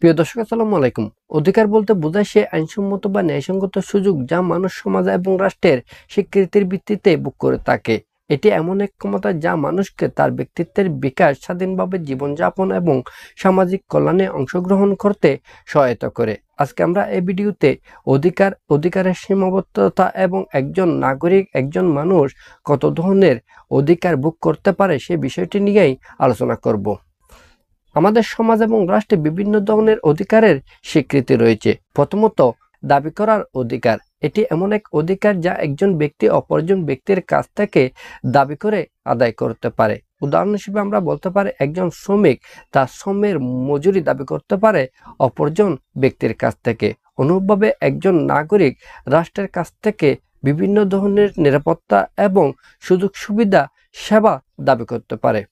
প্রিয় দর্শক, আসসালামু আলাইকুম। অধিকার বলতে বোঝায় সে আইনসম্মত বা ন্যায়সঙ্গত সুযোগ যা মানুষ, সমাজ এবং রাষ্ট্রের স্বীকৃতির ভিত্তিতে ভোগ করে থাকে। এটি এমন এক ক্ষমতা যা মানুষকে তার ব্যক্তিত্বের বিকাশ, স্বাধীনভাবে জীবনযাপন এবং সামাজিক কল্যাণে অংশগ্রহণ করতে সহায়তা করে। আজকে আমরা এই ভিডিওতে অধিকারের সীমাবদ্ধতা এবং একজন নাগরিক, একজন মানুষ কত ধরনের অধিকার ভোগ করতে পারে সে বিষয়টি নিয়েই আলোচনা করব। আমাদের সমাজ এবং রাষ্ট্রে বিভিন্ন ধরনের অধিকারের স্বীকৃতি রয়েছে। প্রথমত, দাবি করার অধিকার। এটি এমন এক অধিকার যা একজন ব্যক্তি অপরজন ব্যক্তির কাছ থেকে দাবি করে আদায় করতে পারে। উদাহরণ হিসেবে আমরা বলতে পারি, একজন শ্রমিক তার শ্রমের মজুরি দাবি করতে পারে অপরজন ব্যক্তির কাছ থেকে। অনুরূপভাবে একজন নাগরিক রাষ্ট্রের কাছ থেকে বিভিন্ন ধরনের নিরাপত্তা এবং সুযোগ সুবিধা, সেবা দাবি করতে পারে।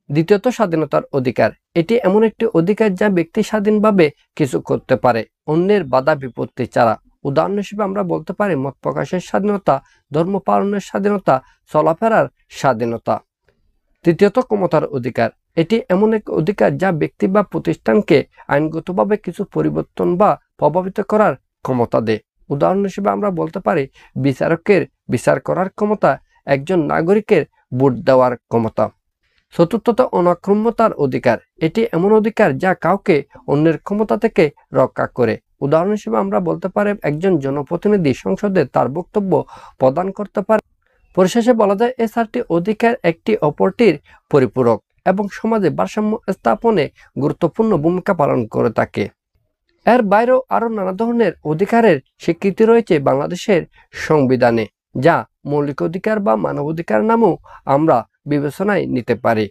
দ্বিতীয়ত, স্বাধীনতার অধিকার। এটি এমন একটি অধিকার যা ব্যক্তি স্বাধীনভাবে কিছু করতে পারে, অন্যের বাধা বিপত্তি ছাড়া। উদাহরণ হিসেবে আমরা বলতে পারি মত প্রকাশের স্বাধীনতা, ধর্ম পালনের স্বাধীনতা, চলাফেরার স্বাধীনতা। তৃতীয়ত, ক্ষমতার অধিকার। এটি এমন এক অধিকার যা ব্যক্তি বা প্রতিষ্ঠানকে আইনগতভাবে কিছু পরিবর্তন বা প্রভাবিত করার ক্ষমতা দেয়। উদাহরণ হিসেবে আমরা বলতে পারি বিচারকের বিচার করার ক্ষমতা, একজন নাগরিকের ভোট দেওয়ার ক্ষমতা। চতুর্থত, অনাক্রম্যতার অধিকার। এটি এমন অধিকার যা কাউকে অন্যের ক্ষমতা থেকে রক্ষা করে। উদাহরণ হিসেবে আমরা বলতে পারি একজন জনপ্রতিনিধি সংসদে তার বক্তব্য প্রদান করতে পারে। পরিশেষে বলা যায়, এই চারটি অধিকার একটি অপরটির পরিপূরক এবং সমাজে ভারসাম্য স্থাপনে গুরুত্বপূর্ণ ভূমিকা পালন করে থাকে। এর বাইরেও আরো নানা ধরনের অধিকারের স্বীকৃতি রয়েছে বাংলাদেশের সংবিধানে, যা মৌলিক অধিকার বা মানবাধিকার নামেও আমরা বিবেচনায় নিতে পারি।